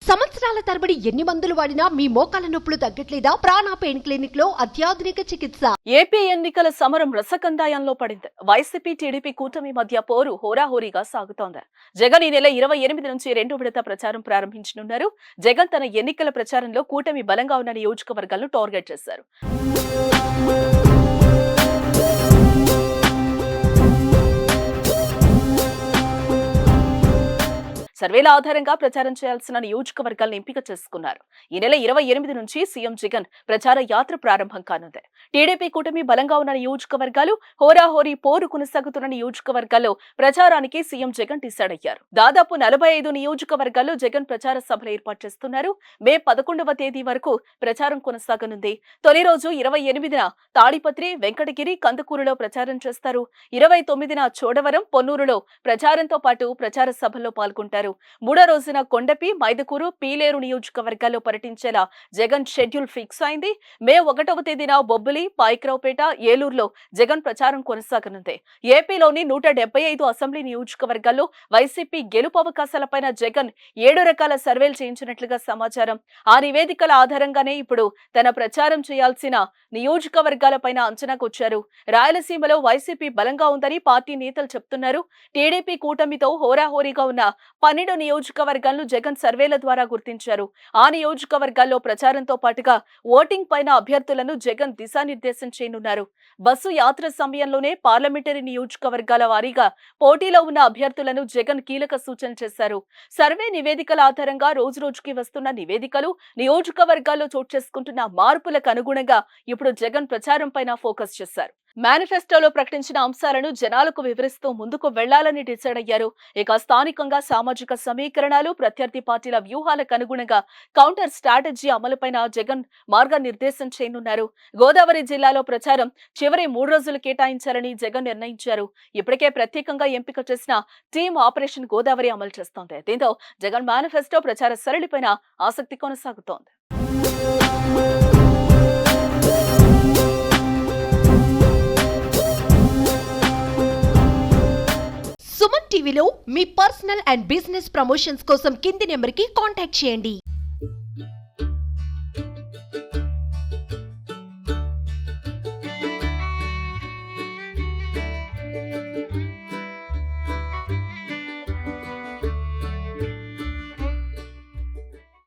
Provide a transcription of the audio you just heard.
సంవత్సరాల తరబడి ఎన్ని మందులు వాడినా మీ మోకాల నొప్పులు తగ్గట్లేదా? ప్రాణ పెయిన్ క్లినిక్ లో అత్యాధునిక చికిత్స. ఏపీ ఎన్నికల సమరం రసకందాయంలో పడింది. వైసీపీ టీడీపీ కూటమి మధ్య పోరు హోరాహోరీగా సాగుతోంది. జగన్ ఈ నెల 28 నుంచి 2వ విడత ప్రచారం ప్రారంభించనున్నారు. జగన్ తన ఎన్నికల ప్రచారంలో కూటమి బలంగా ఉన్న నియోజకవర్గాలను టార్గెట్ చేశారు. సర్వేల ఆధారంగా ప్రచారం చేయాల్సిన నియోజకవర్గాలను ఎంపిక చేసుకున్నారు. ఈ నెల 28 నుంచి సీఎం జగన్ ప్రచార యాత్ర ప్రారంభం కానుంది. టీడీపీ కూటమి బలంగా ఉన్న నియోజకవర్గాలు, హోరాహోరీ పోరు కొనసాగుతున్న నియోజకవర్గాల్లో ప్రచారానికి సీఎం జగన్ డిసైడ్ అయ్యారు. దాదాపు 45 నియోజకవర్గాల్లో జగన్ ప్రచార సభలు ఏర్పాటు చేస్తున్నారు. మే 11వ తేదీ వరకు ప్రచారం కొనసాగనుంది. తొలి రోజు 28న తాడిపత్రి, వెంకటగిరి, కందుకూరులో ప్రచారం చేస్తారు. 29న చోడవరం, పొన్నూరులో ప్రచారంతో పాటు ప్రచార సభల్లో పాల్గొంటారు. మూడో రోజున కొండపి, మైదుకూరు, పీలేరు నియోజకవర్గాల్లో పర్యటించేలా జగన్ షెడ్యూల్ ఫిక్స్ అయింది. మే 1వ తేదీన బొబ్బిలి, పాయకరావుపేట, ఏలూరులో జగన్ ప్రచారం కొనసాగనుంది. ఏపీలోని 175 అసెంబ్లీ నియోజకవర్గాల్లో వైసీపీ గెలుపు అవకాశాలపైన జగన్ 7 రకాల సర్వేలు చేయించినట్లుగా సమాచారం. ఆ నివేదికల ఆధారంగానే ఇప్పుడు తన ప్రచారం చేయాల్సిన నియోజకవర్గాలపైన అంచనాకొచ్చారు. రాయలసీమలో వైసీపీ బలంగా ఉందని పార్టీ నేతలు చెప్తున్నారు. టీడీపీ కూటమితో హోరాహోరీగా ఉన్న 12 నియోజకవర్గాలను జగన్ సర్వేల ద్వారా గుర్తించారు. ఆ నియోజకవర్గాల్లో ప్రచారంతో పాటుగా ఓటింగ్ పైన అభ్యర్థులను జగన్ దిశానిర్దేశం చేయనున్నారు. బస్సు యాత్ర సమయంలోనే పార్లమెంటరీ నియోజకవర్గాల వారీగా పోటీలో ఉన్న అభ్యర్థులను జగన్ కీలక సూచన చేశారు. సర్వే నివేదికల ఆధారంగా రోజురోజుకి వస్తున్న నివేదికలు, నియోజకవర్గాల్లో చోటు చేసుకుంటున్న మార్పులకు అనుగుణంగా ఇప్పుడు జగన్ ప్రచారం పైన ఫోకస్ చేశారు. మేనిఫెస్టోలో ప్రకటించిన అంశాలను జనాలకు వివరిస్తూ ముందుకు వెళ్లాలని డిసైడ్ అయ్యారు. ఇక స్థానికంగా సామాజిక సమీకరణాలు, ప్రత్యర్థి పార్టీల వ్యూహాలకు అనుగుణంగా కౌంటర్ స్ట్రాటజీ అమలుపైన జగన్ మార్గనిర్దేశం చేయనున్నారు. గోదావరి జిల్లాలో ప్రచారం చివరి 3 రోజులు కేటాయించాలని జగన్ నిర్ణయించారు. ఇప్పటికే ప్రత్యేకంగా ఎంపిక చేసిన టీం ఆపరేషన్ గోదావరి అమలు చేస్తోంది. దీంతో జగన్ మేనిఫెస్టో ప్రచార సరళిపైన ఆసక్తి కొనసాగుతోంది. సుమన్ టీవీలో మీ పర్సనల్ అండ్ బిజినెస్ ప్రమోషన్స్ కోసం కింది నెంబర్కి కాంటాక్ట్ చేయండి.